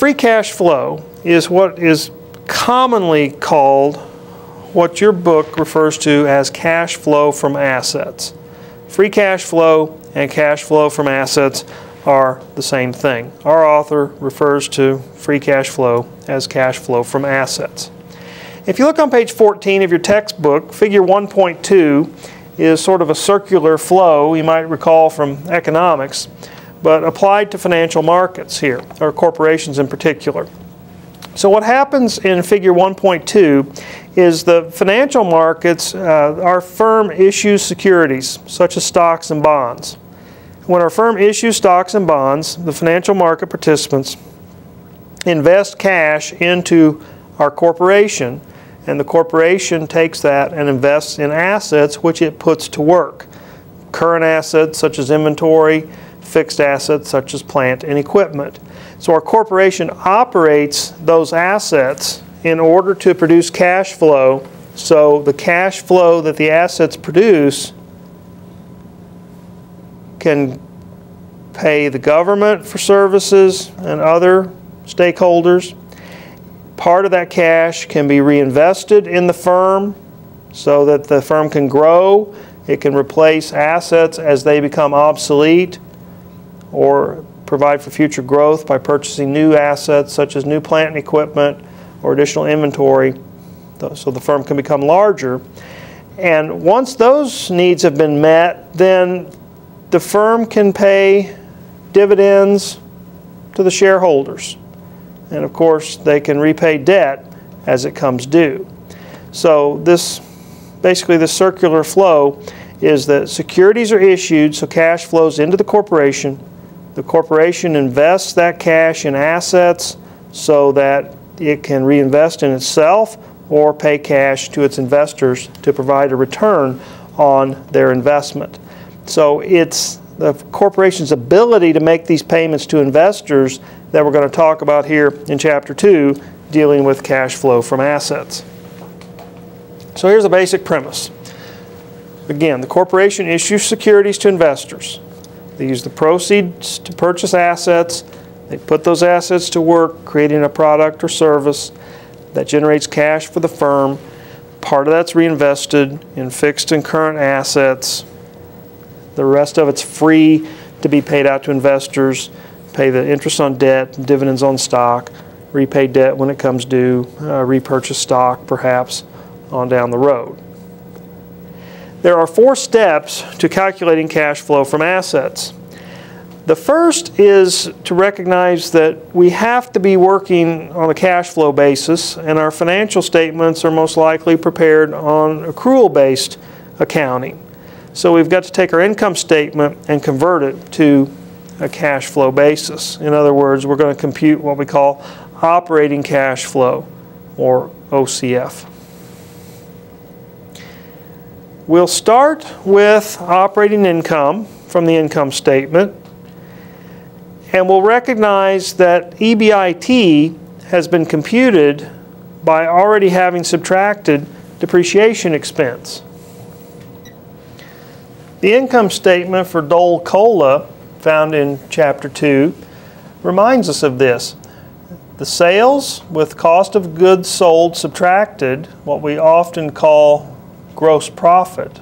free cash flow is what is commonly called, what your book refers to as cash flow from assets. Free cash flow and cash flow from assets are the same thing. Our author refers to free cash flow as cash flow from assets. If you look on page 14 of your textbook, figure 1.2 is sort of a circular flow you might recall from economics, but applied to financial markets here, or corporations in particular. So what happens in figure 1.2 is the financial markets, our firm issues securities, such as stocks and bonds. When our firm issues stocks and bonds, the financial market participants invest cash into our corporation, and the corporation takes that and invests in assets which it puts to work. Current assets such as inventory, fixed assets such as plant and equipment. So our corporation operates those assets in order to produce cash flow, so the cash flow that the assets produce can pay the government for services and other stakeholders. Part of that cash can be reinvested in the firm so that the firm can grow. It can replace assets as they become obsolete, or provide for future growth by purchasing new assets such as new plant and equipment or additional inventory, so the firm can become larger. And once those needs have been met, then the firm can pay dividends to the shareholders. And of course, they can repay debt as it comes due. So basically this circular flow is that securities are issued, so cash flows into the corporation. The corporation invests that cash in assets so that it can reinvest in itself or pay cash to its investors to provide a return on their investment. So it's the corporation's ability to make these payments to investors that we're going to talk about here in Chapter 2, dealing with cash flow from assets. So here's a basic premise. Again, the corporation issues securities to investors. They use the proceeds to purchase assets. They put those assets to work, creating a product or service that generates cash for the firm. Part of that's reinvested in fixed and current assets. The rest of it's free to be paid out to investors, pay the interest on debt, dividends on stock, repay debt when it comes due, repurchase stock perhaps on down the road. There are 4 steps to calculating cash flow from assets. The first is to recognize that we have to be working on a cash flow basis, and our financial statements are most likely prepared on accrual-based accounting. So we've got to take our income statement and convert it to a cash flow basis. In other words, we're going to compute what we call operating cash flow, or OCF. We'll start with operating income from the income statement, and we'll recognize that EBIT has been computed by already having subtracted depreciation expense. The income statement for Dole Cola, found in Chapter 2, reminds us of this. The sales with cost of goods sold subtracted, what we often call gross profit,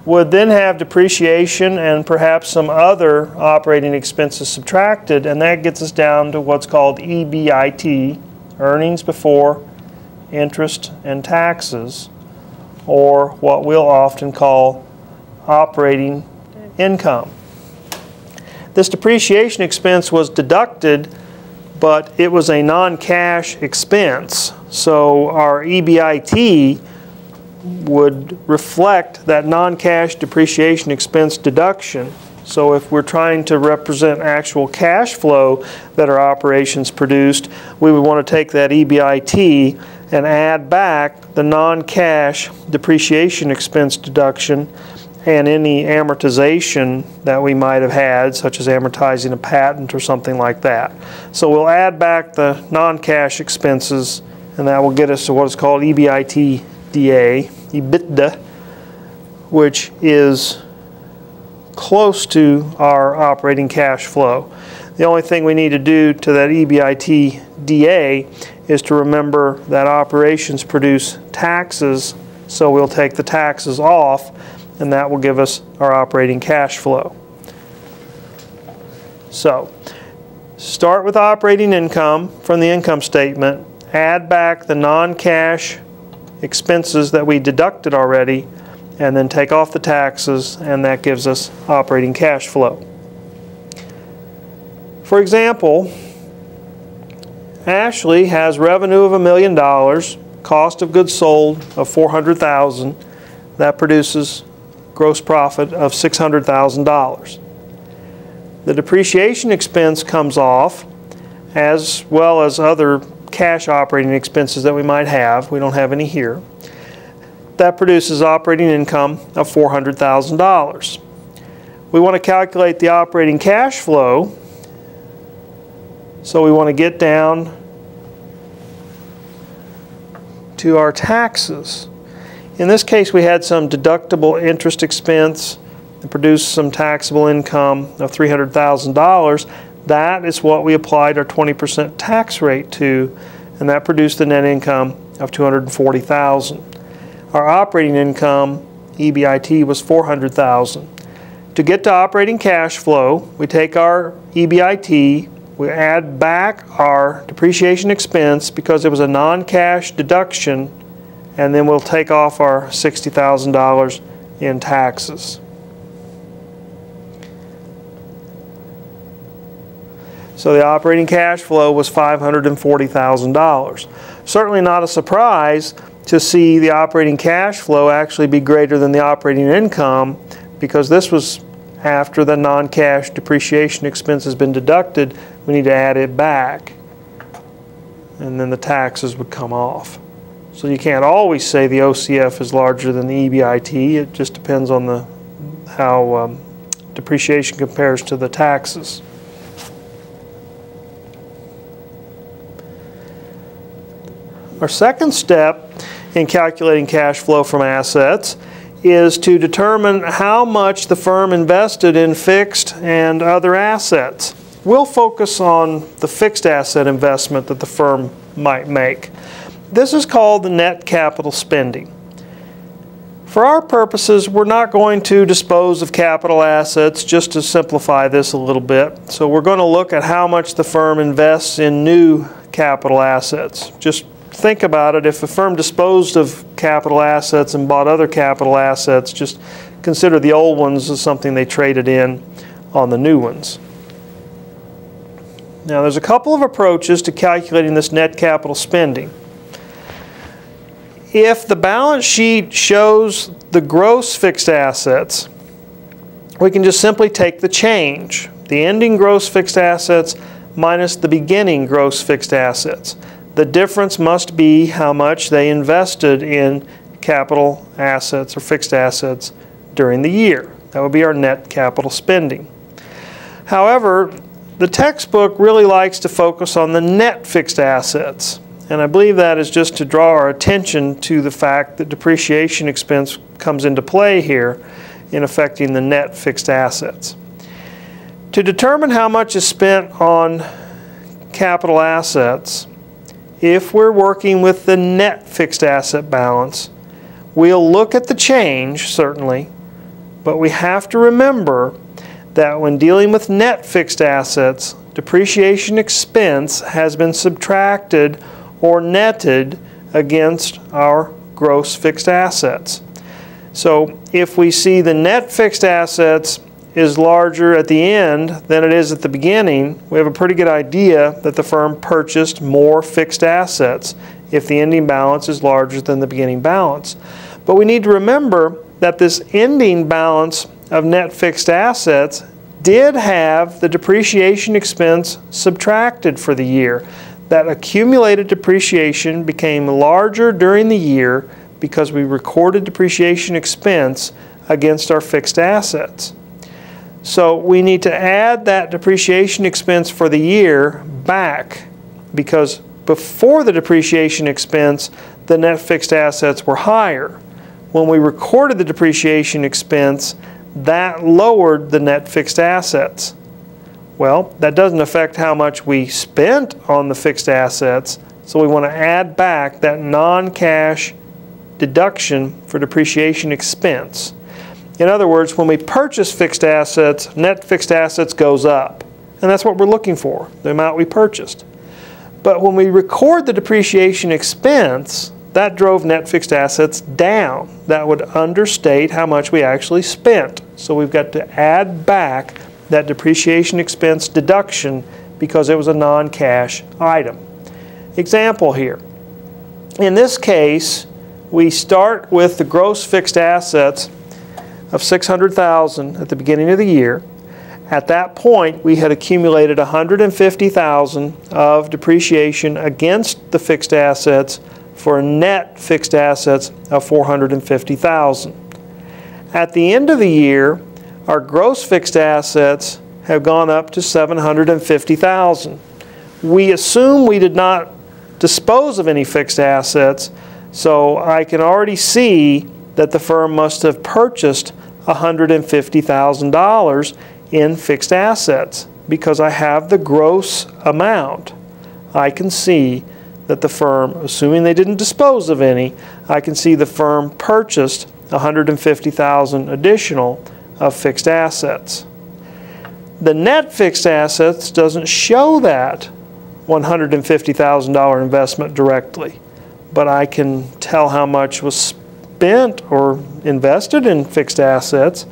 would then have depreciation and perhaps some other operating expenses subtracted, and that gets us down to what's called EBIT, earnings before interest and taxes, or what we'll often call operating income. This depreciation expense was deducted, but it was a non-cash expense, so our EBIT would reflect that non-cash depreciation expense deduction. So if we're trying to represent actual cash flow that our operations produced, we would want to take that EBIT and add back the non-cash depreciation expense deduction and any amortization that we might have had, such as amortizing a patent or something like that. So we'll add back the non-cash expenses, and that will get us to what is called EBITDA, which is close to our operating cash flow. The only thing we need to do to that EBIT DA is to remember that operations produce taxes, so we'll take the taxes off, and that will give us our operating cash flow. So, start with operating income from the income statement, add back the non-cash expenses that we deducted already, and then take off the taxes, and that gives us operating cash flow. For example, Ashley has revenue of $1 million, cost of goods sold of $400,000. That produces gross profit of $600,000. The depreciation expense comes off, as well as other cash operating expenses that we might have. We don't have any here. That produces operating income of $400,000. We want to calculate the operating cash flow, so we want to get down to our taxes. In this case, we had some deductible interest expense and produced some taxable income of $300,000. That is what we applied our 20% tax rate to, and that produced a net income of $240,000. Our operating income, EBIT, was $400,000. To get to operating cash flow, we take our EBIT, we add back our depreciation expense because it was a non-cash deduction, and then we'll take off our $60,000 in taxes. So the operating cash flow was $540,000. Certainly not a surprise to see the operating cash flow actually be greater than the operating income, because this was after the non-cash depreciation expense has been deducted. We need to add it back, and then the taxes would come off. So you can't always say the OCF is larger than the EBIT. It just depends on how depreciation compares to the taxes. Our second step in calculating cash flow from assets is to determine how much the firm invested in fixed and other assets. We'll focus on the fixed asset investment that the firm might make. This is called the net capital spending. For our purposes, we're not going to dispose of capital assets, just to simplify this a little bit. So we're going to look at how much the firm invests in new capital assets. Just think about it. If a firm disposed of capital assets and bought other capital assets, just consider the old ones as something they traded in on the new ones. Now, there's a couple of approaches to calculating this net capital spending. If the balance sheet shows the gross fixed assets, we can just simply take the change, the ending gross fixed assets minus the beginning gross fixed assets. The difference must be how much they invested in capital assets or fixed assets during the year. That would be our net capital spending. However, the textbook really likes to focus on the net fixed assets, and I believe that is just to draw our attention to the fact that depreciation expense comes into play here in affecting the net fixed assets. To determine how much is spent on capital assets, if we're working with the net fixed asset balance, we'll look at the change, certainly, but we have to remember that when dealing with net fixed assets, depreciation expense has been subtracted or netted against our gross fixed assets. So if we see the net fixed assets is larger at the end than it is at the beginning, we have a pretty good idea that the firm purchased more fixed assets if the ending balance is larger than the beginning balance. But we need to remember that this ending balance of net fixed assets did have the depreciation expense subtracted for the year. That accumulated depreciation became larger during the year because we recorded depreciation expense against our fixed assets. So we need to add that depreciation expense for the year back, because before the depreciation expense, the net fixed assets were higher. When we recorded the depreciation expense, that lowered the net fixed assets. Well, that doesn't affect how much we spent on the fixed assets, so we want to add back that non-cash deduction for depreciation expense. In other words, when we purchase fixed assets, net fixed assets goes up. And that's what we're looking for, the amount we purchased. But when we record the depreciation expense, that drove net fixed assets down. That would understate how much we actually spent. So we've got to add back that depreciation expense deduction because it was a non-cash item. Example here. In this case, we start with the gross fixed assets of $600,000 at the beginning of the year. At that point, we had accumulated $150,000 of depreciation against the fixed assets for net fixed assets of $450,000. At the end of the year, our gross fixed assets have gone up to $750,000. We assume we did not dispose of any fixed assets, so I can already see that the firm must have purchased $150,000 in fixed assets because I have the gross amount. I can see that the firm, assuming they didn't dispose of any, I can see the firm purchased $150,000 additional of fixed assets. The net fixed assets doesn't show that $150,000 investment directly, but I can tell how much was spent or invested in fixed assets.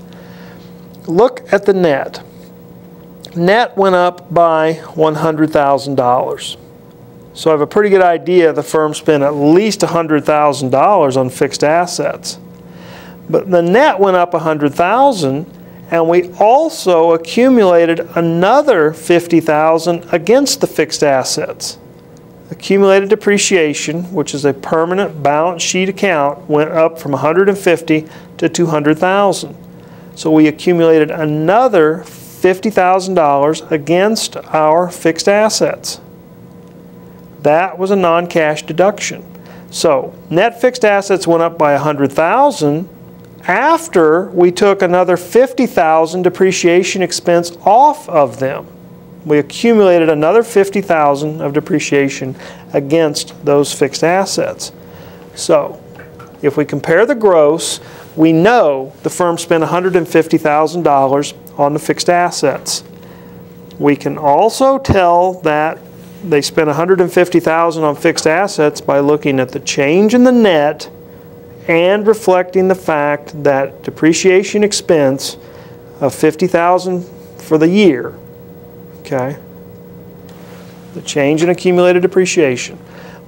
Look at the net. Net went up by $100,000. So I have a pretty good idea the firm spent at least $100,000 on fixed assets. But the net went up $100,000, and we also accumulated another $50,000 against the fixed assets. Accumulated depreciation, which is a permanent balance sheet account, went up from $150,000 to $200,000. So we accumulated another $50,000 against our fixed assets. That was a non-cash deduction. So net fixed assets went up by $100,000 after we took another $50,000 depreciation expense off of them. We accumulated another $50,000 of depreciation against those fixed assets. So if we compare the gross, we know the firm spent $150,000 on the fixed assets. We can also tell that they spent $150,000 on fixed assets by looking at the change in the net and reflecting the fact that depreciation expense of $50,000 for the year, okay, the change in accumulated depreciation.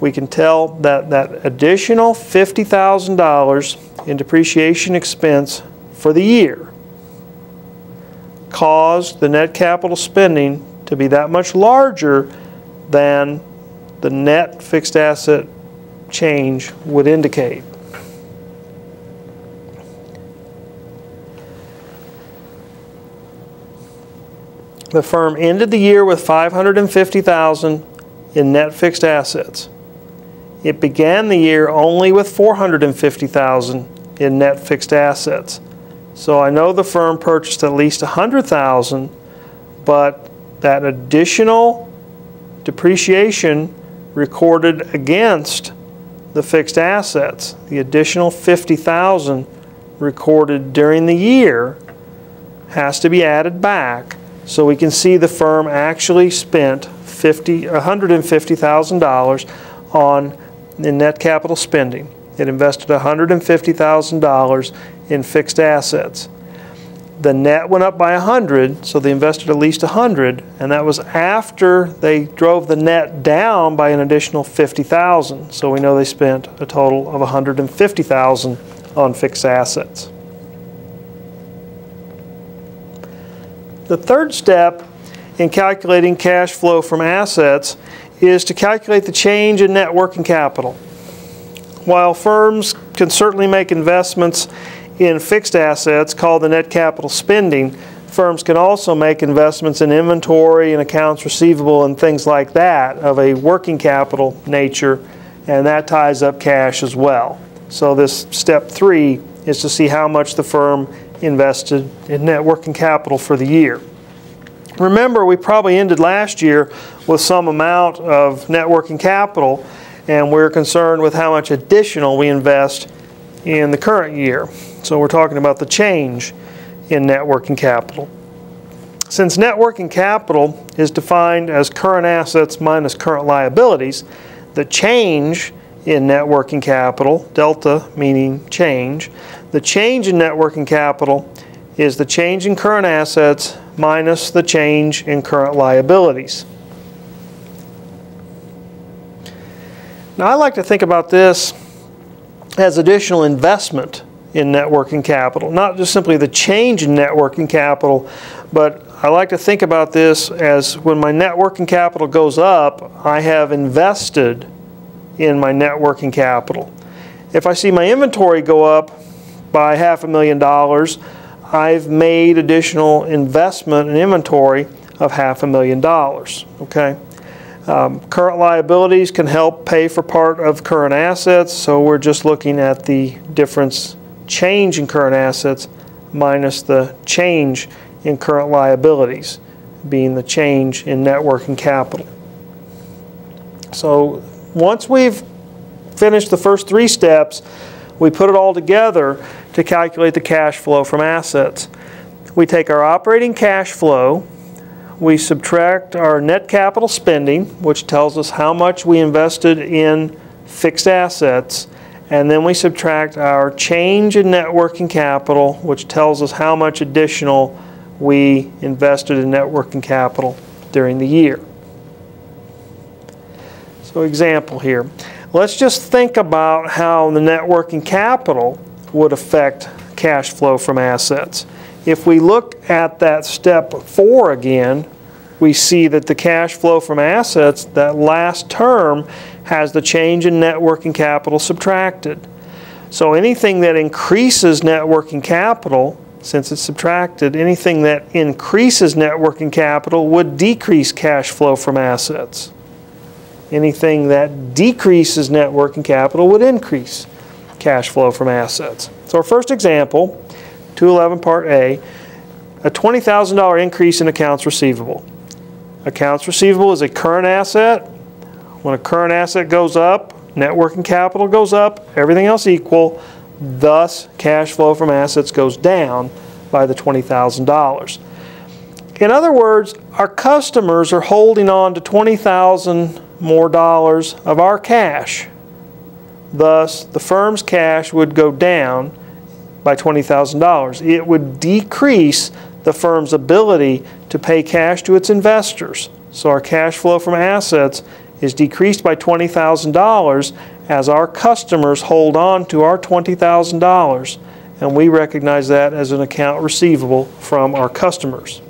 We can tell that that additional $50,000 in depreciation expense for the year caused the net capital spending to be that much larger than the net fixed asset change would indicate. The firm ended the year with $550,000 in net fixed assets. It began the year only with $450,000 in net fixed assets. So I know the firm purchased at least $100,000, but that additional depreciation recorded against the fixed assets, the additional $50,000 recorded during the year, has to be added back so we can see the firm actually spent $150,000 on in net capital spending. It invested $150,000 in fixed assets. The net went up by 100, so they invested at least 100, and that was after they drove the net down by an additional 50,000. So we know they spent a total of 150,000 on fixed assets. The third step in calculating cash flow from assets is to calculate the change in net working capital. While firms can certainly make investments in fixed assets called the net capital spending, firms can also make investments in inventory and accounts receivable and things like that of a working capital nature, and that ties up cash as well. So this step 3 is to see how much the firm invested in net working capital for the year. Remember, we probably ended last year with some amount of net working capital, and we're concerned with how much additional we invest in the current year. So we're talking about the change in net working capital. Since net working capital is defined as current assets minus current liabilities, the change in net working capital, delta meaning change, the change in net working capital is the change in current assets minus the change in current liabilities. Now, I like to think about this as additional investment in net working capital, not just simply the change in net working capital, but I like to think about this as when my net working capital goes up, I have invested in my net working capital. If I see my inventory go up by $500,000, I've made additional investment in inventory of $500,000. Okay. Current liabilities can help pay for part of current assets, so we're just looking at the difference change in current assets minus the change in current liabilities, being the change in net working capital. So once we've finished the first three steps, we put it all together to calculate the cash flow from assets. We take our operating cash flow, we subtract our net capital spending, which tells us how much we invested in fixed assets, and then we subtract our change in net working capital, which tells us how much additional we invested in net working capital during the year. So example here. Let's just think about how the net working capital would affect cash flow from assets. If we look at that step 4 again, we see that the cash flow from assets, that last term, has the change in net working capital subtracted. So anything that increases net working capital, since it's subtracted, anything that increases net working capital would decrease cash flow from assets. Anything that decreases net working capital would increase cash flow from assets. So our first example, 211 Part A, a $20,000 increase in accounts receivable. Accounts receivable is a current asset. When a current asset goes up, net working capital goes up, everything else equal, thus cash flow from assets goes down by the $20,000. In other words, our customers are holding on to $20,000 more dollars of our cash. Thus, the firm's cash would go down by $20,000. It would decrease the firm's ability to pay cash to its investors. So our cash flow from assets is decreased by $20,000 as our customers hold on to our $20,000, and we recognize that as an account receivable from our customers.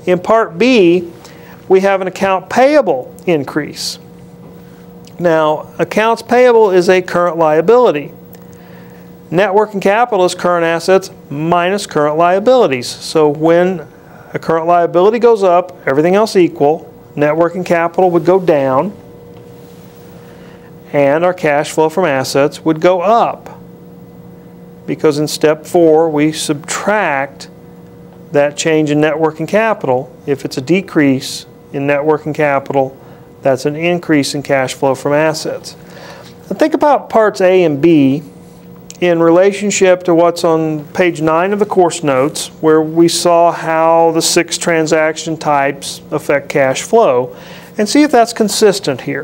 In Part B, we have an account payable increase. Now, accounts payable is a current liability. Net working capital is current assets minus current liabilities. So when a current liability goes up, everything else equal, net working capital would go down, and our cash flow from assets would go up. Because in step 4, we subtract that change in net working capital. If it's a decrease in net working capital, that's an increase in cash flow from assets. Now think about parts A and B in relationship to what's on page 9 of the course notes, where we saw how the 6 transaction types affect cash flow, and see if that's consistent here.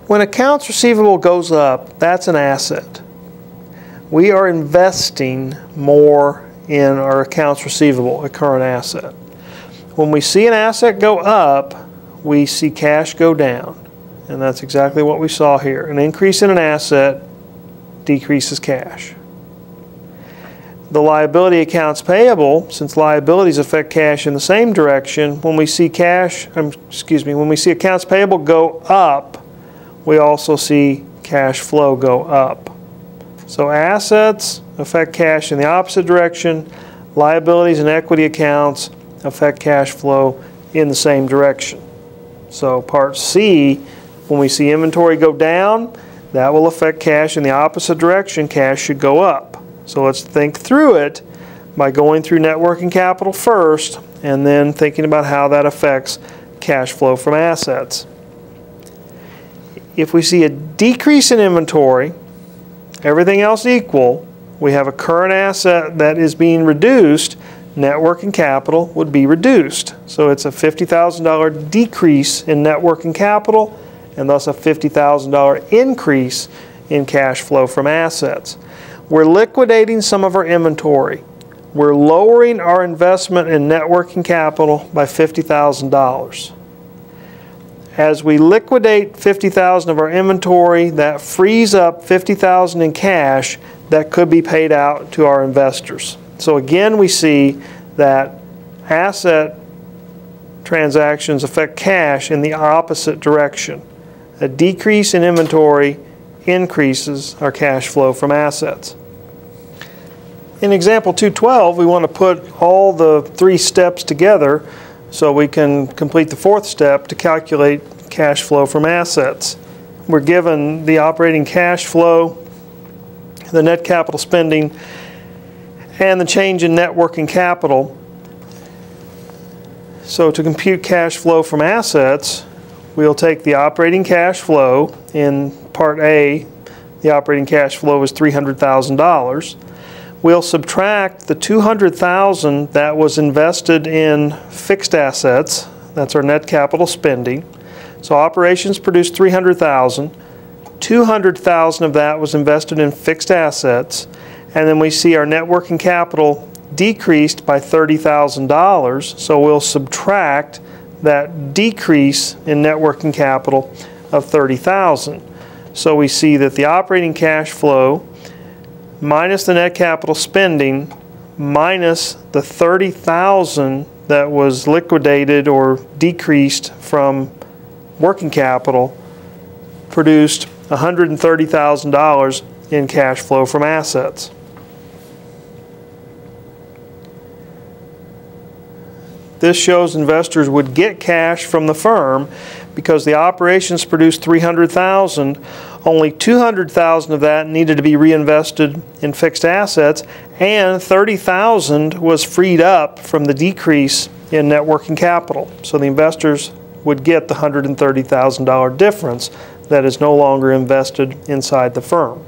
When accounts receivable goes up, that's an asset. We are investing more in our accounts receivable, a current asset. When we see an asset go up, we see cash go down. And that's exactly what we saw here. An increase in an asset decreases cash. The liability accounts payable, since liabilities affect cash in the same direction, when we see when we see accounts payable go up, we also see cash flow go up. So assets affect cash in the opposite direction. Liabilities and equity accounts affect cash flow in the same direction. So part C, when we see inventory go down, that will affect cash in the opposite direction. Cash should go up. So let's think through it by going through net working capital first and then thinking about how that affects cash flow from assets. If we see a decrease in inventory, everything else equal, we have a current asset that is being reduced, net working capital would be reduced. So it's a $50,000 decrease in net working capital and thus a $50,000 increase in cash flow from assets. We're liquidating some of our inventory. We're lowering our investment in net working capital by $50,000. As we liquidate $50,000 of our inventory, that frees up $50,000 in cash that could be paid out to our investors. So again, we see that asset transactions affect cash in the opposite direction. A decrease in inventory increases our cash flow from assets. In example 212, we want to put all the three steps together so we can complete the fourth step to calculate cash flow from assets. We're given the operating cash flow, the net capital spending, and the change in net working capital. So to compute cash flow from assets, we'll take the operating cash flow. In Part A, the operating cash flow is $300,000. We'll subtract the $200,000 that was invested in fixed assets. That's our net capital spending. So operations produced $300,000. $200,000 of that was invested in fixed assets. And then we see our net working capital decreased by $30,000. So we'll subtract that decrease in net working capital of $30,000. So we see that the operating cash flow minus the net capital spending minus the $30,000 that was liquidated or decreased from working capital produced $130,000 in cash flow from assets. This shows investors would get cash from the firm because the operations produced $300,000. Only $200,000 of that needed to be reinvested in fixed assets, and $30,000 was freed up from the decrease in net working capital. So the investors would get the $130,000 difference that is no longer invested inside the firm.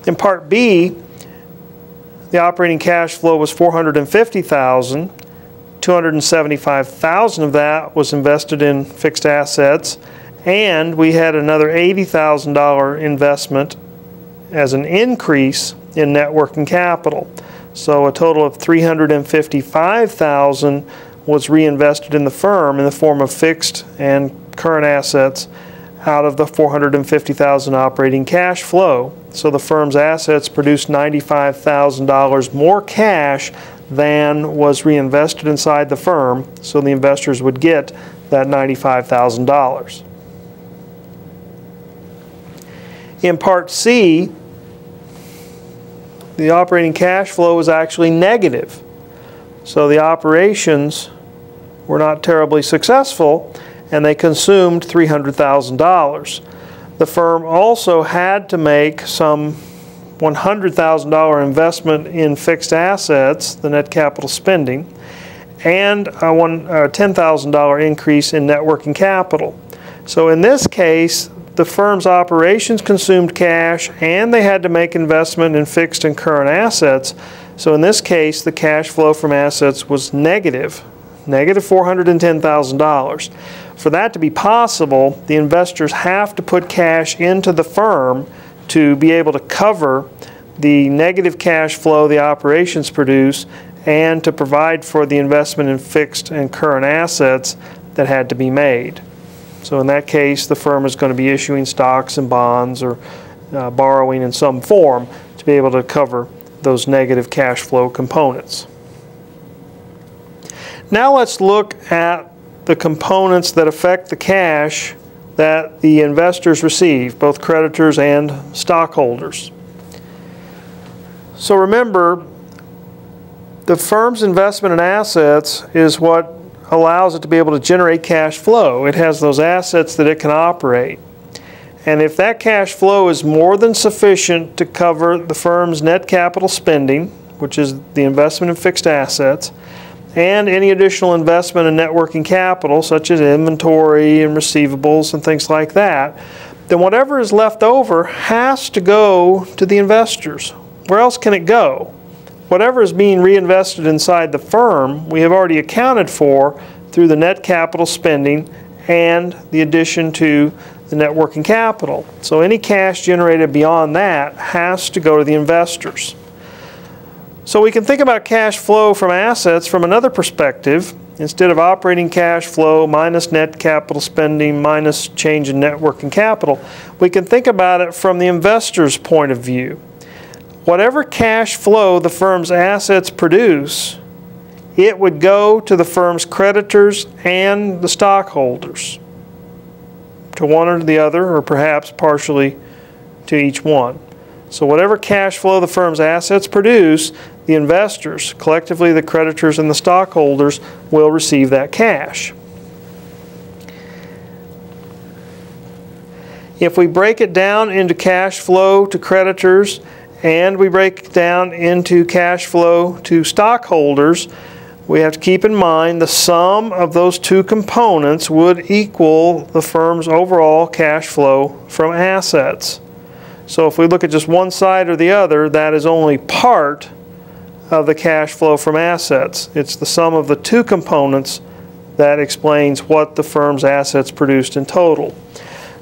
In Part B, the operating cash flow was $450,000. $275,000 of that was invested in fixed assets, and we had another $80,000 investment as an increase in net working capital. So a total of $355,000 was reinvested in the firm in the form of fixed and current assets out of the $450,000 operating cash flow. So the firm's assets produced $95,000 more cash than was reinvested inside the firm, so the investors would get that $95,000. In Part C, the operating cash flow was actually negative. So the operations were not terribly successful, and they consumed $300,000. The firm also had to make some $100,000 investment in fixed assets, the net capital spending, and a $10,000 increase in net working capital. So in this case, the firm's operations consumed cash and they had to make investment in fixed and current assets. So in this case, the cash flow from assets was negative $410,000. For that to be possible, the investors have to put cash into the firm to be able to cover the negative cash flow the operations produce and to provide for the investment in fixed and current assets that had to be made. So in that case, the firm is going to be issuing stocks and bonds or borrowing in some form to be able to cover those negative cash flow components. Now let's look at the components that affect the cash that the investors receive, both creditors and stockholders. So remember, the firm's investment in assets is what allows it to be able to generate cash flow. It has those assets that it can operate. And if that cash flow is more than sufficient to cover the firm's net capital spending, which is the investment in fixed assets, and any additional investment in net working capital, such as inventory and receivables and things like that, then whatever is left over has to go to the investors. Where else can it go? Whatever is being reinvested inside the firm, we have already accounted for through the net capital spending and the addition to the net working capital. So any cash generated beyond that has to go to the investors. So we can think about cash flow from assets from another perspective. Instead of operating cash flow minus net capital spending minus change in net working capital, we can think about it from the investor's point of view. Whatever cash flow the firm's assets produce, it would go to the firm's creditors and the stockholders, to one or the other, or perhaps partially to each one. So whatever cash flow the firm's assets produce, the investors, collectively the creditors and the stockholders, will receive that cash. If we break it down into cash flow to creditors and we break it down into cash flow to stockholders, we have to keep in mind the sum of those two components would equal the firm's overall cash flow from assets. So if we look at just one side or the other, that is only part of the cash flow from assets. It's the sum of the two components that explains what the firm's assets produced in total.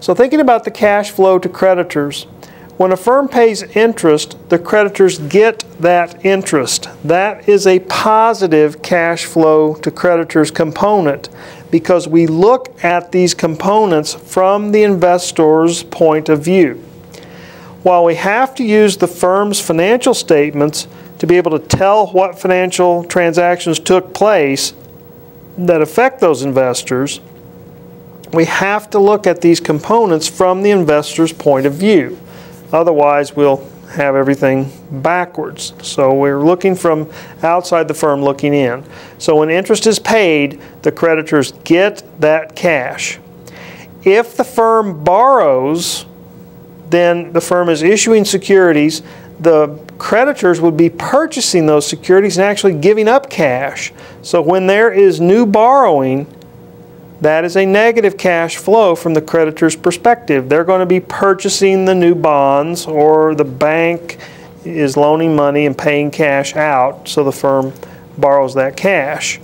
So thinking about the cash flow to creditors, when a firm pays interest, the creditors get that interest. That is a positive cash flow to creditors component because we look at these components from the investor's point of view. While we have to use the firm's financial statements to be able to tell what financial transactions took place that affect those investors, we have to look at these components from the investor's point of view. Otherwise, we'll have everything backwards. So we're looking from outside the firm looking in. So when interest is paid, the creditors get that cash. If the firm borrows, then the firm is issuing securities. The creditors would be purchasing those securities and actually giving up cash. So when there is new borrowing, that is a negative cash flow from the creditor's perspective. They're going to be purchasing the new bonds, or the bank is loaning money and paying cash out, so the firm borrows that cash.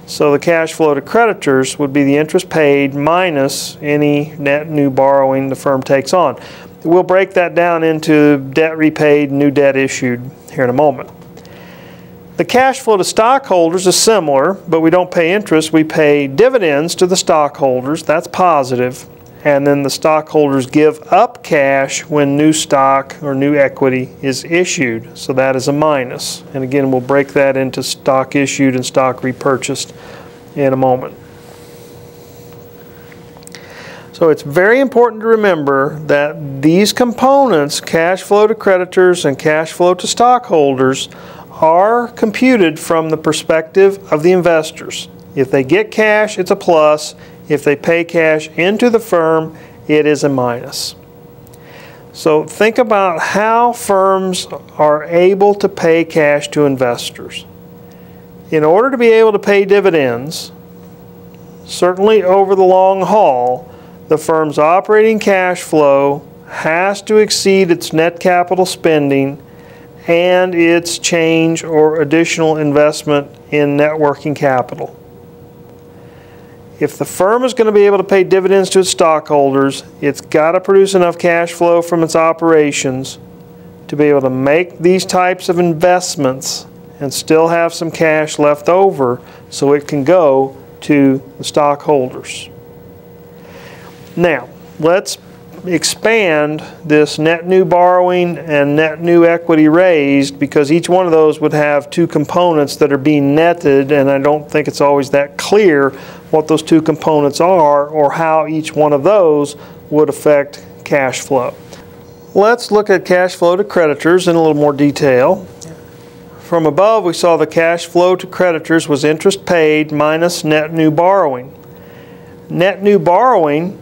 So the cash flow to creditors would be the interest paid minus any net new borrowing the firm takes on. We'll break that down into debt repaid, new debt issued here in a moment. The cash flow to stockholders is similar, but we don't pay interest. We pay dividends to the stockholders. That's positive. And then the stockholders give up cash when new stock or new equity is issued. So that is a minus. And again, we'll break that into stock issued and stock repurchased in a moment. So it's very important to remember that these components, cash flow to creditors and cash flow to stockholders, are computed from the perspective of the investors. If they get cash, it's a plus. If they pay cash into the firm, it is a minus. So think about how firms are able to pay cash to investors. In order to be able to pay dividends, certainly over the long haul, the firm's operating cash flow has to exceed its net capital spending and its change or additional investment in net working capital. If the firm is going to be able to pay dividends to its stockholders, it's got to produce enough cash flow from its operations to be able to make these types of investments and still have some cash left over so it can go to the stockholders. Now, let's expand this net new borrowing and net new equity raised, because each one of those would have two components that are being netted, and I don't think it's always that clear what those two components are or how each one of those would affect cash flow. Let's look at cash flow to creditors in a little more detail. from above, we saw the cash flow to creditors was interest paid minus net new borrowing. Net new borrowing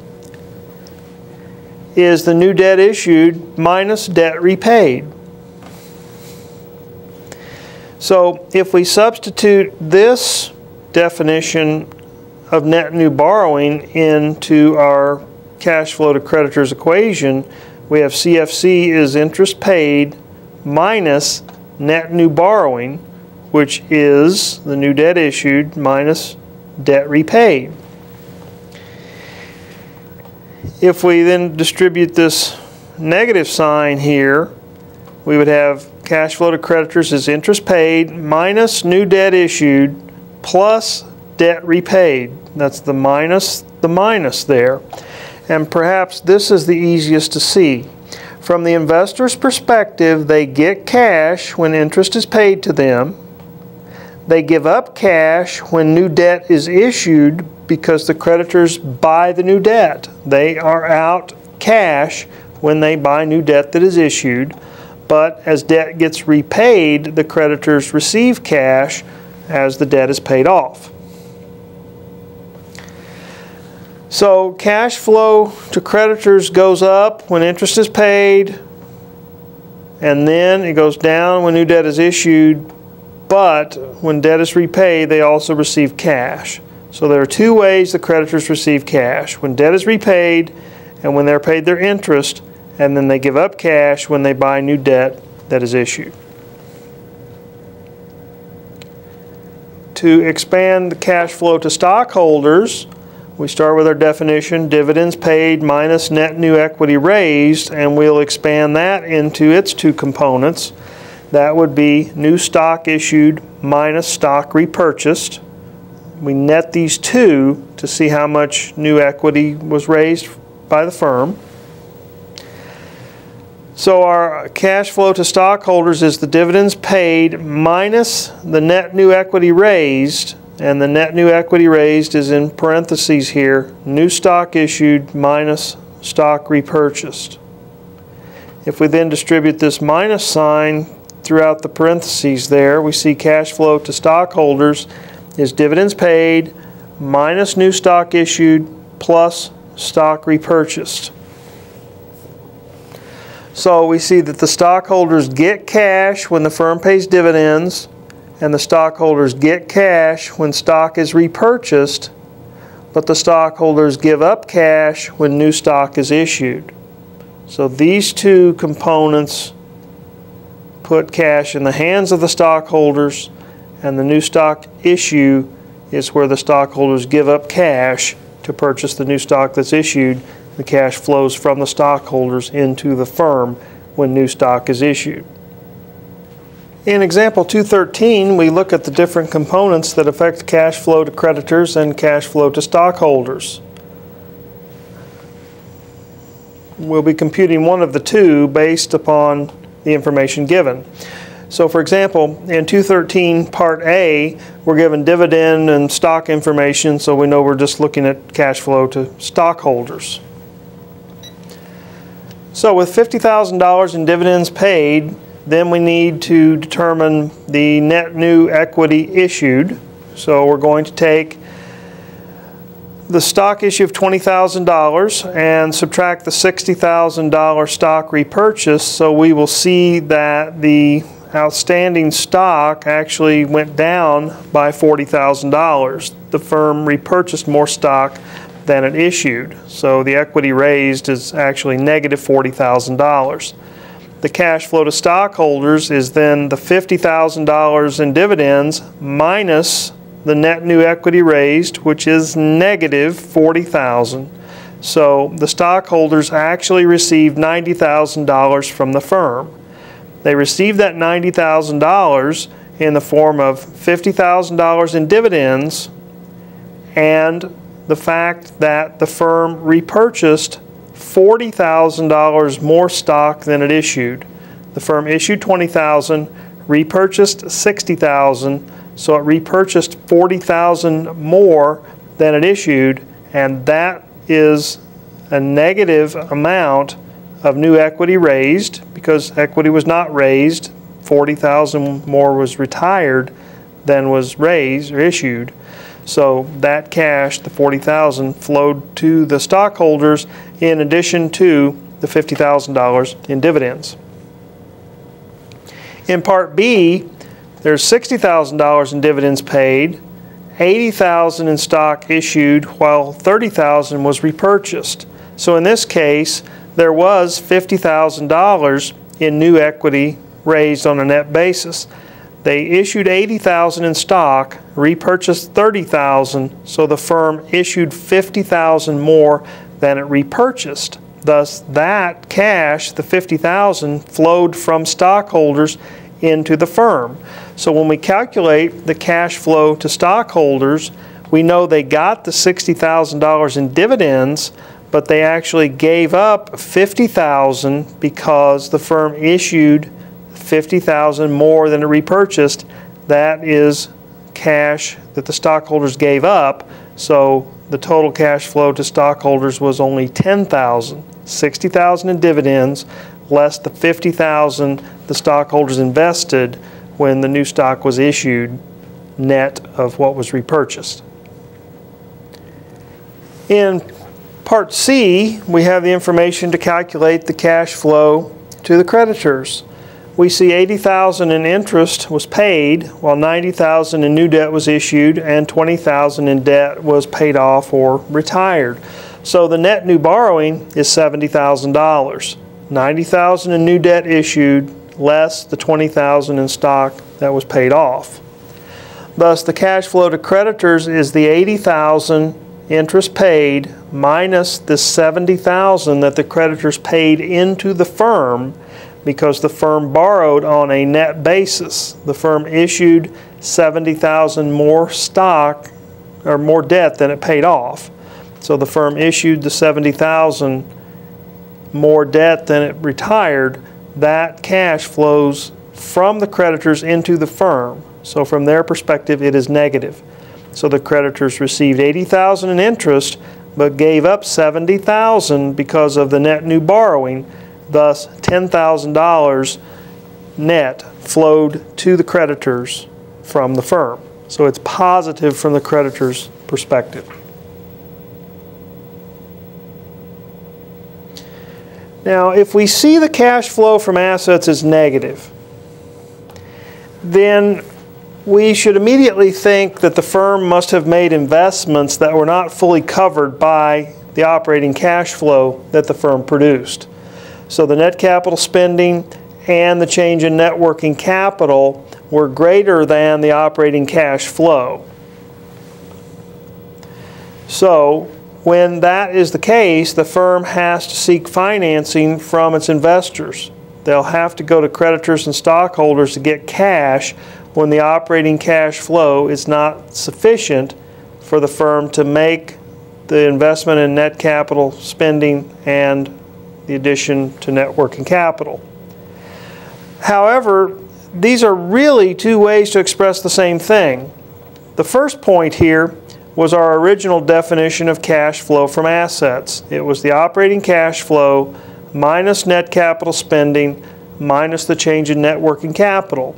is the new debt issued minus debt repaid. So if we substitute this definition of net new borrowing into our cash flow to creditors equation, we have CFC is interest paid minus net new borrowing, which is the new debt issued minus debt repaid. If we then distribute this negative sign here, we would have cash flow to creditors is interest paid minus new debt issued plus debt repaid. That's the minus there. And perhaps this is the easiest to see. From the investor's perspective, they get cash when interest is paid to them. They give up cash when new debt is issued because the creditors buy the new debt. They are out cash when they buy new debt that is issued. But as debt gets repaid, the creditors receive cash as the debt is paid off. So cash flow to creditors goes up when interest is paid, and then it goes down when new debt is issued, but when debt is repaid, they also receive cash. So there are two ways the creditors receive cash: when debt is repaid and when they're paid their interest, and then they give up cash when they buy new debt that is issued. To expand the cash flow to stockholders, we start with our definition, dividends paid minus net new equity raised, and we'll expand that into its two components. That would be new stock issued minus stock repurchased. We net these two to see how much new equity was raised by the firm. So our cash flow to stockholders is the dividends paid minus the net new equity raised, and the net new equity raised is in parentheses here, new stock issued minus stock repurchased. If we then distribute this minus sign throughout the parentheses there, we see cash flow to stockholders is dividends paid minus new stock issued plus stock repurchased. So we see that the stockholders get cash when the firm pays dividends, and the stockholders get cash when stock is repurchased, but the stockholders give up cash when new stock is issued. So these two components put cash in the hands of the stockholders, and the new stock issue is where the stockholders give up cash to purchase the new stock that's issued. The cash flows from the stockholders into the firm when new stock is issued. In example 213, we look at the different components that affect cash flow to creditors and cash flow to stockholders. We'll be computing one of the two based upon the information given. So for example, in 213 Part A, we're given dividend and stock information, so we know we're just looking at cash flow to stockholders. So with $50,000 in dividends paid, then we need to determine the net new equity issued. So we're going to take the stock issue of $20,000 and subtract the $60,000 stock repurchase. So we will see that the outstanding stock actually went down by $40,000. The firm repurchased more stock than it issued. So the equity raised is actually negative $40,000. The cash flow to stockholders is then the $50,000 in dividends minus the net new equity raised, which is negative $40,000. So the stockholders actually received $90,000 from the firm. They received that $90,000 in the form of $50,000 in dividends and the fact that the firm repurchased $40,000 more stock than it issued. The firm issued $20,000, repurchased $60,000, so it repurchased $40,000 more than it issued, and that is a negative amount of new equity raised because equity was not raised $40,000 more was retired than was raised or issued. So that cash, the $40,000, flowed to the stockholders in addition to the $50,000 in dividends. In Part B, there's $60,000 in dividends paid, $80,000 in stock issued, while $30,000 was repurchased. So in this case, there was $50,000 in new equity raised on a net basis. They issued $80,000 in stock, repurchased $30,000, so the firm issued $50,000 more than it repurchased. Thus, that cash, the $50,000, flowed from stockholders into the firm. So when we calculate the cash flow to stockholders, we know they got the $60,000 in dividends, but they actually gave up $50,000 because the firm issued $50,000 more than it repurchased. That is cash that the stockholders gave up. So the total cash flow to stockholders was only $10,000, $60,000 in dividends, less the $50,000 the stockholders invested when the new stock was issued, net of what was repurchased. In Part C, we have the information to calculate the cash flow to the creditors. We see $80,000 in interest was paid, while $90,000 in new debt was issued, and $20,000 in debt was paid off or retired. So the net new borrowing is $70,000. $90,000 in new debt issued, less the $20,000 in stock that was paid off. Thus, the cash flow to creditors is the $80,000 interest paid minus the $70,000 that the creditors paid into the firm, because the firm borrowed on a net basis. The firm issued $70,000 more stock or more debt than it paid off. So the firm issued the $70,000 more debt than it retired. That cash flows from the creditors into the firm. So from their perspective, it is negative. So the creditors received $80,000 in interest, but gave up $70,000 because of the net new borrowing. Thus, $10,000 net flowed to the creditors from the firm. So it's positive from the creditor's perspective. Now, if we see the cash flow from assets as negative, then we should immediately think that the firm must have made investments that were not fully covered by the operating cash flow that the firm produced. So the net capital spending and the change in net working capital were greater than the operating cash flow. So when that is the case, the firm has to seek financing from its investors. They'll have to go to creditors and stockholders to get cash when the operating cash flow is not sufficient for the firm to make the investment in net capital spending and the addition to net working capital. However, these are really two ways to express the same thing. The first point here was our original definition of cash flow from assets. It was the operating cash flow minus net capital spending minus the change in net working capital.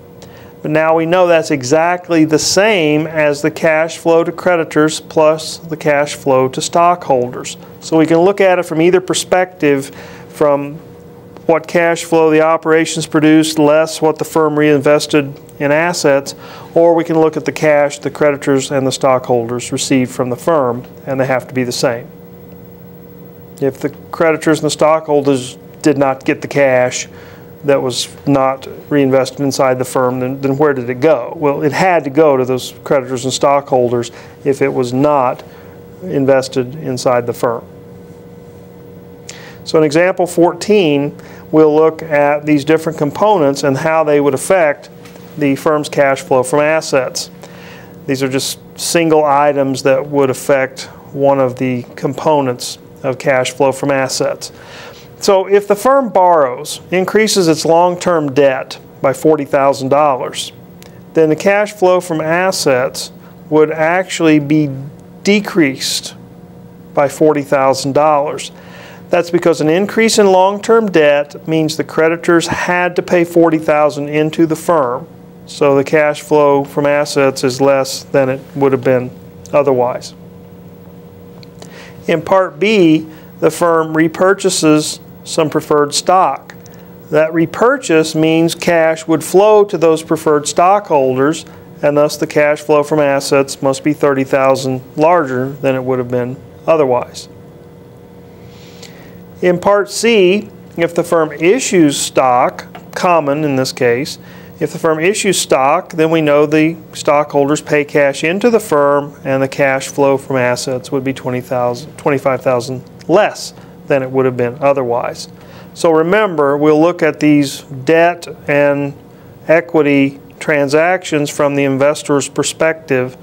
But now we know that's exactly the same as the cash flow to creditors plus the cash flow to stockholders. So we can look at it from either perspective, from what cash flow the operations produced less what the firm reinvested in assets, or we can look at the cash the creditors and the stockholders received from the firm, and they have to be the same. If the creditors and the stockholders did not get the cash that was not reinvested inside the firm, then where did it go? Well, it had to go to those creditors and stockholders if it was not invested inside the firm. So in example 14, we'll look at these different components and how they would affect the firm's cash flow from assets. These are just single items that would affect one of the components of cash flow from assets. So if the firm borrows, increases its long-term debt by $40,000, then the cash flow from assets would actually be decreased by $40,000. That's because an increase in long-term debt means the creditors had to pay $40,000 into the firm. So the cash flow from assets is less than it would have been otherwise. In Part B, the firm repurchases some preferred stock. That repurchase means cash would flow to those preferred stockholders, and thus the cash flow from assets must be $30,000 larger than it would have been otherwise. In Part C, if the firm issues stock, common in this case, if the firm issues stock, then we know the stockholders pay cash into the firm, and the cash flow from assets would be $25,000 less than it would have been otherwise. So remember, we'll look at these debt and equity transactions from the investor's perspective,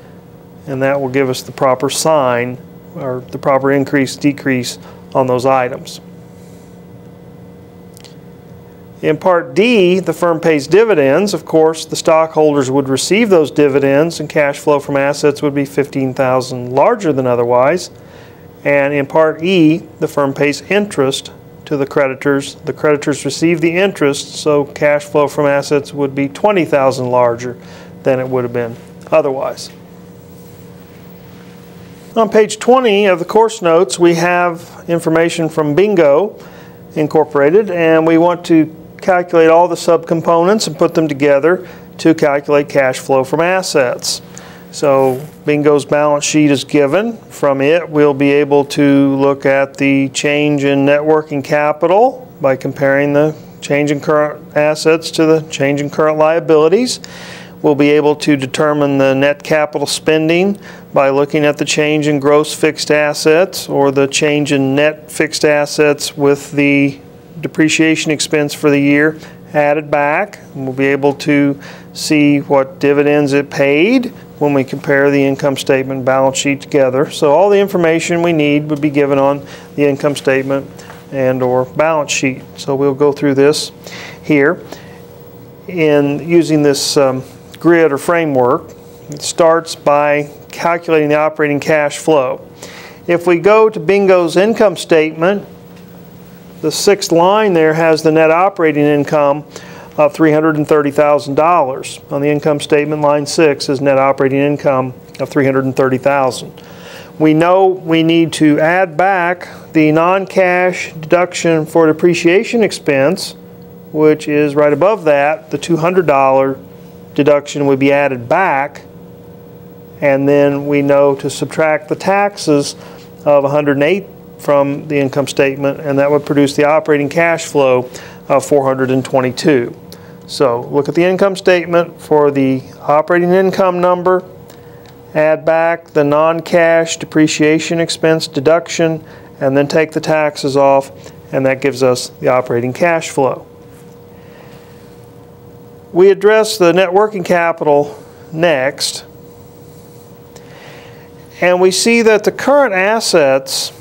and that will give us the proper sign or the proper increase, decrease on those items. In Part D, the firm pays dividends. Of course, the stockholders would receive those dividends, and cash flow from assets would be $15,000 larger than otherwise. And in Part E, the firm pays interest to the creditors. The creditors receive the interest, so cash flow from assets would be $20,000 larger than it would have been otherwise. On page 20 of the course notes, we have information from Bingo Incorporated, and we want to calculate all the subcomponents and put them together to calculate cash flow from assets. So Bingo's balance sheet is given. From it, we'll be able to look at the change in net working capital by comparing the change in current assets to the change in current liabilities. We'll be able to determine the net capital spending by looking at the change in gross fixed assets or the change in net fixed assets with the depreciation expense for the year added back. And we'll be able to see what dividends it paid when we compare the income statement and balance sheet together. So all the information we need would be given on the income statement and or balance sheet. So we'll go through this here in using this grid or framework. It starts by calculating the operating cash flow. If we go to Bingo's income statement, the sixth line there has the net operating income of $330,000. On the income statement, line 6 is net operating income of $330,000. We know we need to add back the non-cash deduction for depreciation expense, which is right above that. The $200 deduction would be added back, and then we know to subtract the taxes of $108 from the income statement, and that would produce the operating cash flow of $422. So look at the income statement for the operating income number, add back the non-cash depreciation expense deduction, and then take the taxes off, and that gives us the operating cash flow. We address the net working capital next, and we see that the current assets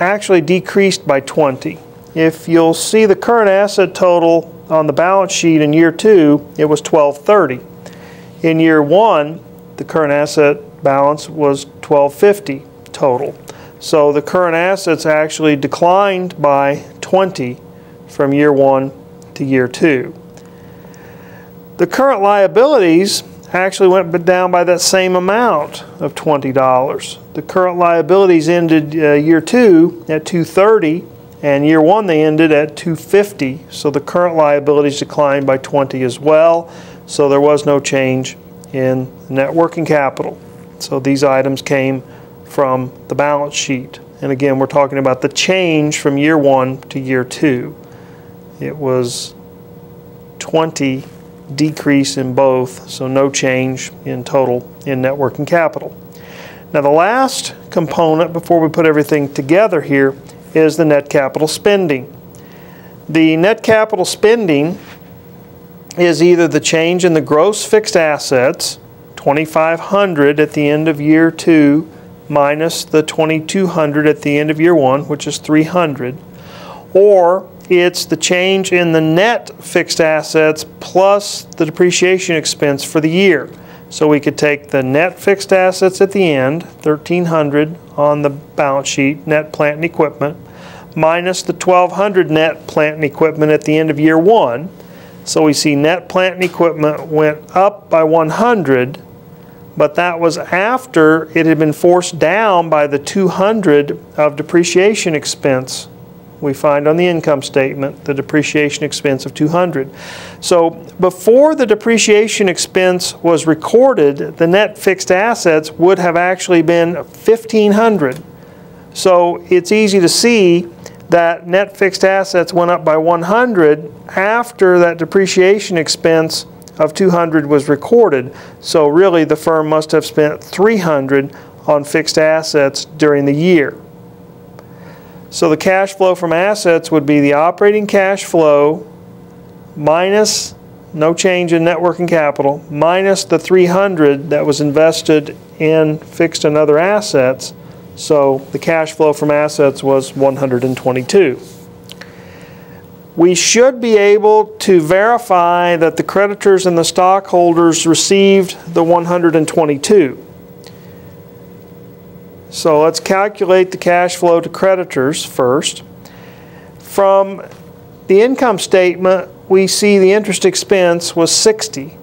actually decreased by 20. If you'll see the current asset total on the balance sheet in year 2, it was $1,230. In year 1, the current asset balance was $1,250 total. So the current assets actually declined by 20 from year 1 to year 2. The current liabilities actually went down by that same amount of $20. The current liabilities ended year 2 at $230, and year 1 they ended at $250. So the current liabilities declined by 20 as well. So there was no change in net working capital. So these items came from the balance sheet. And again, we're talking about the change from year 1 to year 2. It was 20 decrease in both, so no change in total in net working capital. Now the last component before we put everything together here is the net capital spending. The net capital spending is either the change in the gross fixed assets, $2,500 at the end of year 2 minus the $2,200 at the end of year 1, which is $300, or it's the change in the net fixed assets plus the depreciation expense for the year. So we could take the net fixed assets at the end, $1,300 on the balance sheet, net plant and equipment, minus the 1,200 net plant and equipment at the end of year 1. So we see net plant and equipment went up by 100, but that was after it had been forced down by the 200 of depreciation expense. We find on the income statement the depreciation expense of 200. So before the depreciation expense was recorded, the net fixed assets would have actually been 1,500. So it's easy to see that net fixed assets went up by 100 after that depreciation expense of 200 was recorded. So really the firm must have spent 300 on fixed assets during the year. So the cash flow from assets would be the operating cash flow minus no change in net working capital minus the 300 that was invested in fixed and other assets. So the cash flow from assets was 122. We should be able to verify that the creditors and the stockholders received the 122. So let's calculate the cash flow to creditors first. From the income statement, we see the interest expense was 60.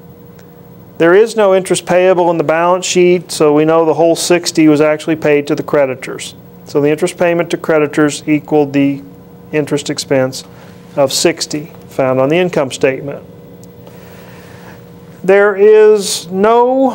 There is no interest payable in the balance sheet, so we know the whole 60 was actually paid to the creditors. So the interest payment to creditors equaled the interest expense of 60 found on the income statement. There is no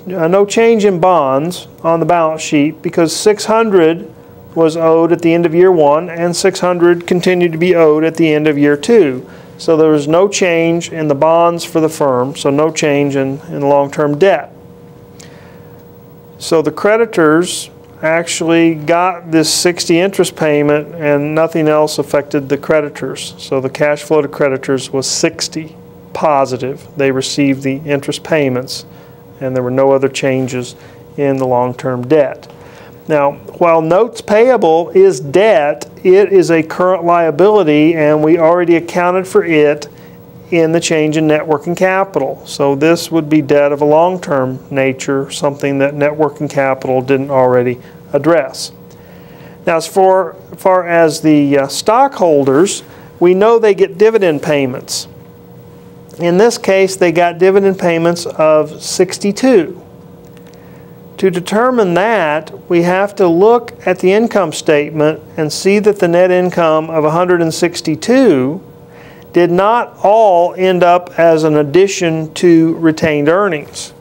no change in bonds on the balance sheet because 600 was owed at the end of year 1 and 600 continued to be owed at the end of year 2. So there was no change in the bonds for the firm, so no change in long-term debt. So the creditors actually got this 60 interest payment and nothing else affected the creditors. So the cash flow to creditors was 60 positive. They received the interest payments and there were no other changes in the long-term debt. Now, while notes payable is debt, it is a current liability and we already accounted for it in the change in net working capital. So this would be debt of a long-term nature, something that net working capital didn't already address. Now, as far as the stockholders, we know they get dividend payments. In this case, they got dividend payments of 62. To determine that, we have to look at the income statement and see that the net income of 162 did not all end up as an addition to retained earnings.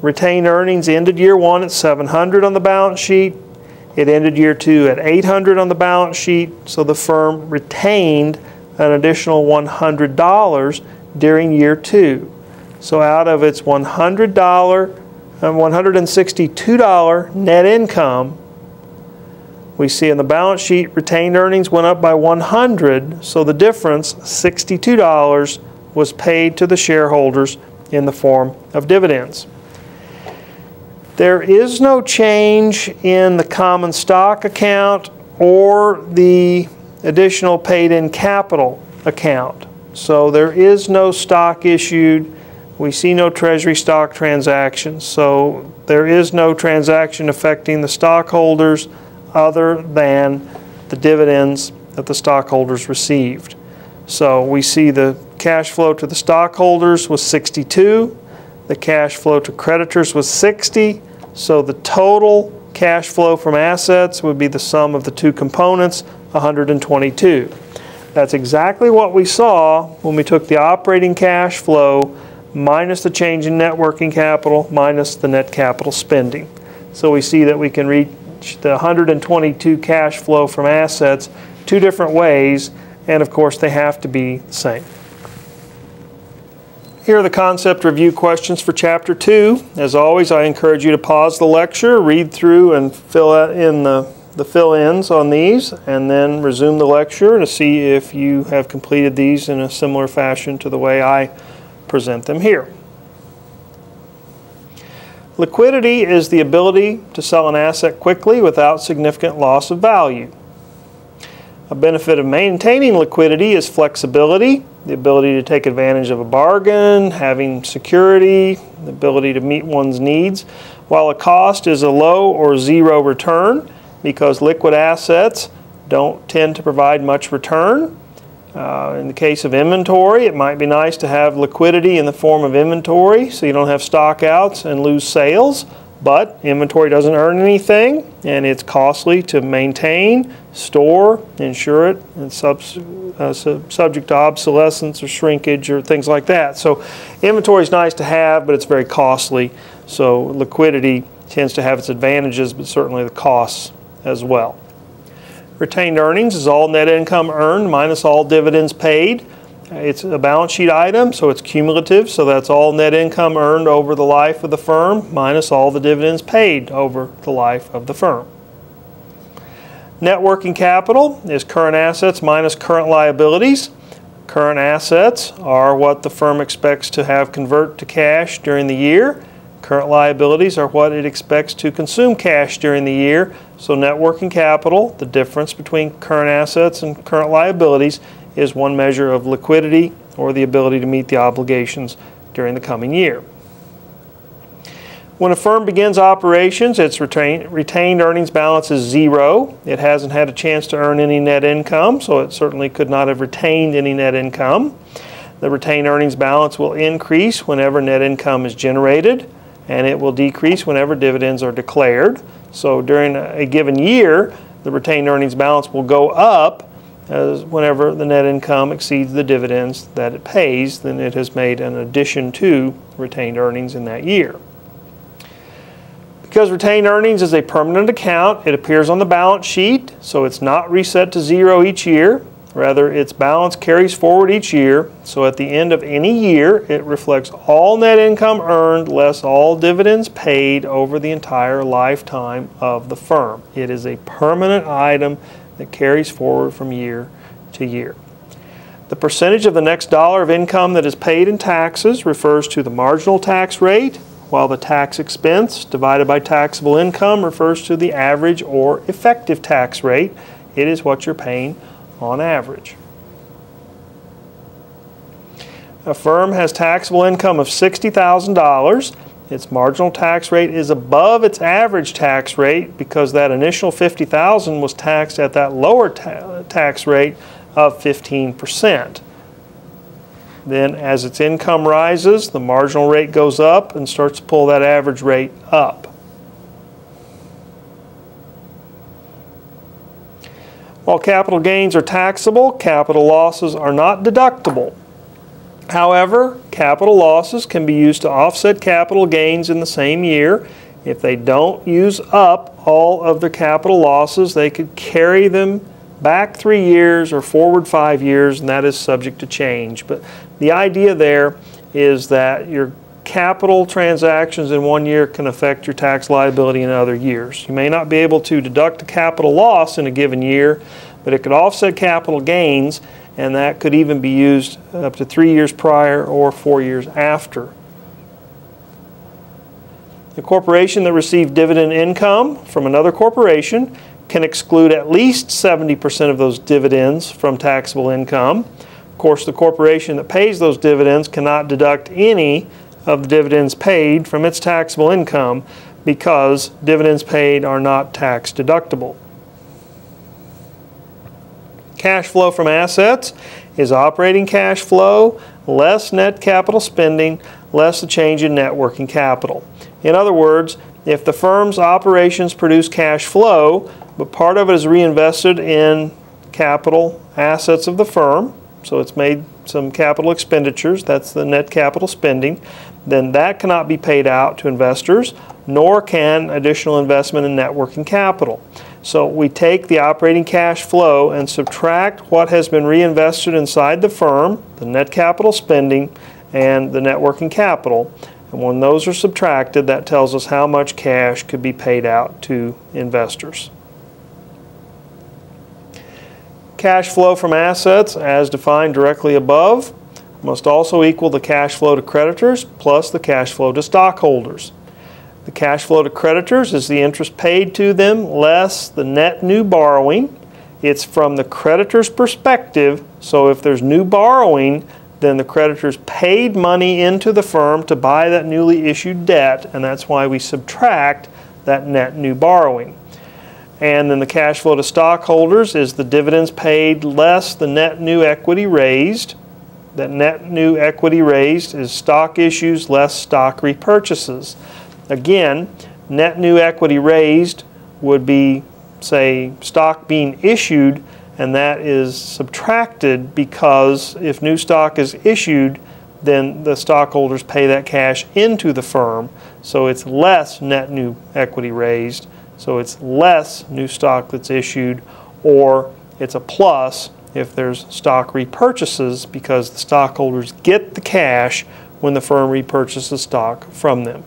Retained earnings ended year 1 at 700 on the balance sheet. It ended year 2 at 800 on the balance sheet, so the firm retained an additional $100 during year 2. So out of its $162 net income, we see in the balance sheet retained earnings went up by 100, so the difference, $62, was paid to the shareholders in the form of dividends. There is no change in the common stock account or the additional paid-in capital account. So there is no stock issued. We see no treasury stock transactions. So there is no transaction affecting the stockholders other than the dividends that the stockholders received. So we see the cash flow to the stockholders was 62. The cash flow to creditors was 60. So the total cash flow from assets would be the sum of the two components, 122. That's exactly what we saw when we took the operating cash flow minus the change in net working capital minus the net capital spending. So we see that we can reach the 122 cash flow from assets two different ways, and of course they have to be the same. Here are the concept review questions for Chapter 2. As always, I encourage you to pause the lecture, read through and fill in the fill-ins on these, and then resume the lecture to see if you have completed these in a similar fashion to the way I present them here. Liquidity is the ability to sell an asset quickly without significant loss of value. A benefit of maintaining liquidity is flexibility, the ability to take advantage of a bargain, having security, the ability to meet one's needs, while a cost is a low or zero return. because liquid assets don't tend to provide much return. In the case of inventory, it might be nice to have liquidity in the form of inventory so you don't have stock outs and lose sales, but inventory doesn't earn anything and it's costly to maintain, store, insure it, and subject to obsolescence or shrinkage or things like that. So inventory is nice to have, but it's very costly. So liquidity tends to have its advantages, but certainly the costs as well. Retained earnings is all net income earned minus all dividends paid. It's a balance sheet item, so it's cumulative, so that's all net income earned over the life of the firm minus all the dividends paid over the life of the firm. Net working capital is current assets minus current liabilities. Current assets are what the firm expects to have convert to cash during the year. Current liabilities are what it expects to consume cash during the year. So net working capital, the difference between current assets and current liabilities, is one measure of liquidity or the ability to meet the obligations during the coming year. When a firm begins operations, its retained earnings balance is zero. It hasn't had a chance to earn any net income, so it certainly could not have retained any net income. The retained earnings balance will increase whenever net income is generated, and it will decrease whenever dividends are declared. So during a given year, the retained earnings balance will go up as whenever the net income exceeds the dividends that it pays, then it has made an addition to retained earnings in that year. Because retained earnings is a permanent account, it appears on the balance sheet, so it's not reset to zero each year. Rather, its balance carries forward each year, so at the end of any year, it reflects all net income earned less all dividends paid over the entire lifetime of the firm. It is a permanent item that carries forward from year to year. The percentage of the next dollar of income that is paid in taxes refers to the marginal tax rate, while the tax expense divided by taxable income refers to the average or effective tax rate. It is what you're paying on average. A firm has taxable income of $60,000. Its marginal tax rate is above its average tax rate because that initial $50,000 was taxed at that lower tax rate of 15%. Then as its income rises, the marginal rate goes up and starts to pull that average rate up. While capital gains are taxable, capital losses are not deductible. However, capital losses can be used to offset capital gains in the same year. If they don't use up all of their capital losses, they could carry them back 3 years or forward 5 years, and that is subject to change. But the idea there is that your capital transactions in one year can affect your tax liability in other years. You may not be able to deduct a capital loss in a given year, but it could offset capital gains, and that could even be used up to 3 years prior or 4 years after. The corporation that received dividend income from another corporation can exclude at least 70% of those dividends from taxable income. Of course, the corporation that pays those dividends cannot deduct any of the dividends paid from its taxable income because dividends paid are not tax deductible. Cash flow from assets is operating cash flow less net capital spending less the change in net working capital. In other words, if the firm's operations produce cash flow, but part of it is reinvested in capital assets of the firm, so it's made some capital expenditures, that's the net capital spending, then that cannot be paid out to investors, nor can additional investment in net working capital. So we take the operating cash flow and subtract what has been reinvested inside the firm, the net capital spending, and the net working capital. And when those are subtracted, that tells us how much cash could be paid out to investors. Cash flow from assets, as defined directly above, must also equal the cash flow to creditors plus the cash flow to stockholders. The cash flow to creditors is the interest paid to them less the net new borrowing. It's from the creditor's perspective, so if there's new borrowing, then the creditors paid money into the firm to buy that newly issued debt, and that's why we subtract that net new borrowing. And then the cash flow to stockholders is the dividends paid less the net new equity raised. That net new equity raised is stock issues less stock repurchases. Again, net new equity raised would be, say, stock being issued, and that is subtracted because if new stock is issued, then the stockholders pay that cash into the firm. So it's less net new equity raised. So it's less new stock that's issued, or it's a plus if there's stock repurchases because the stockholders get the cash when the firm repurchases stock from them.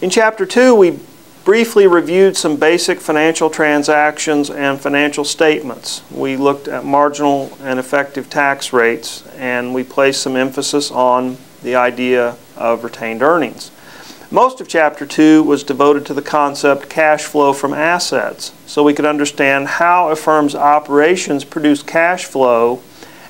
In Chapter 2, we briefly reviewed some basic financial transactions and financial statements. We looked at marginal and effective tax rates, and we placed some emphasis on the idea of retained earnings. Most of Chapter 2 was devoted to the concept cash flow from assets, so we could understand how a firm's operations produce cash flow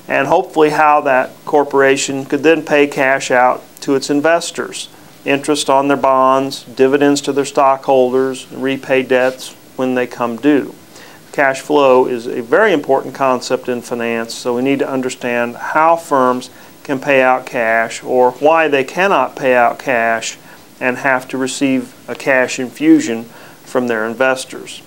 and hopefully how that corporation could then pay cash out to its investors, interest on their bonds, dividends to their stockholders, and repay debts when they come due. Cash flow is a very important concept in finance, so we need to understand how firms can pay out cash or why they cannot pay out cash and have to receive a cash infusion from their investors.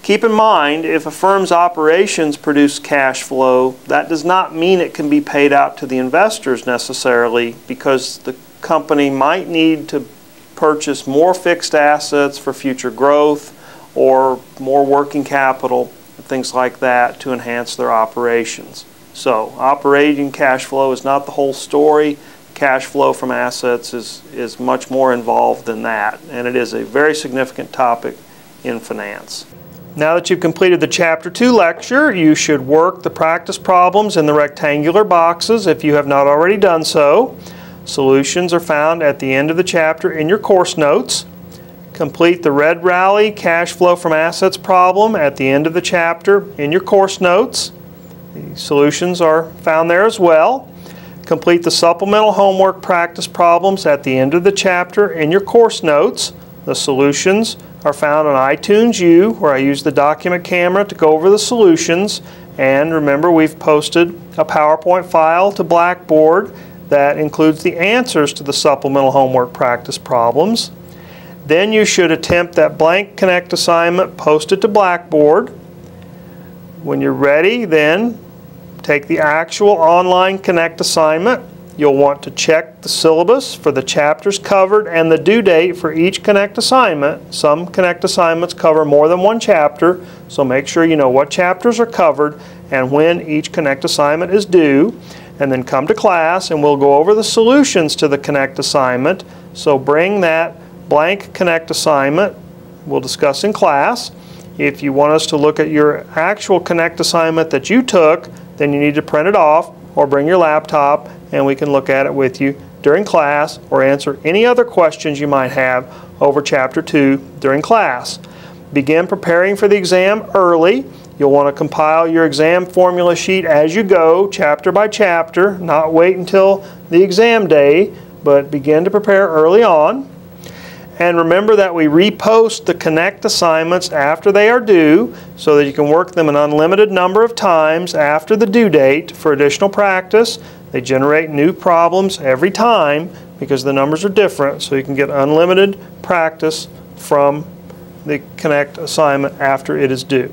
Keep in mind, if a firm's operations produce cash flow, that does not mean it can be paid out to the investors necessarily, because the company might need to purchase more fixed assets for future growth or more working capital, things like that, to enhance their operations. So operating cash flow is not the whole story. Cash flow from assets is much more involved than that, and it is a very significant topic in finance. Now that you've completed the Chapter 2 lecture, you should work the practice problems in the rectangular boxes if you have not already done so. Solutions are found at the end of the chapter in your course notes. Complete the Red Rally cash flow from assets problem at the end of the chapter in your course notes. The solutions are found there as well. Complete the supplemental homework practice problems at the end of the chapter in your course notes. The solutions are found on iTunes U, where I use the document camera to go over the solutions. And remember, we've posted a PowerPoint file to Blackboard that includes the answers to the supplemental homework practice problems. Then you should attempt that blank Connect assignment posted to Blackboard. When you're ready, then take the actual online Connect assignment. You'll want to check the syllabus for the chapters covered and the due date for each Connect assignment. Some Connect assignments cover more than one chapter, so make sure you know what chapters are covered and when each Connect assignment is due. And then come to class and we'll go over the solutions to the Connect assignment. So bring that blank Connect assignment we'll discuss in class. If you want us to look at your actual Connect assignment that you took, then you need to print it off or bring your laptop and we can look at it with you during class or answer any other questions you might have over Chapter 2 during class. Begin preparing for the exam early. You'll want to compile your exam formula sheet as you go, chapter by chapter, not wait until the exam day, but begin to prepare early on. And remember that we repost the Connect assignments after they are due so that you can work them an unlimited number of times after the due date for additional practice. They generate new problems every time because the numbers are different, so you can get unlimited practice from the Connect assignment after it is due.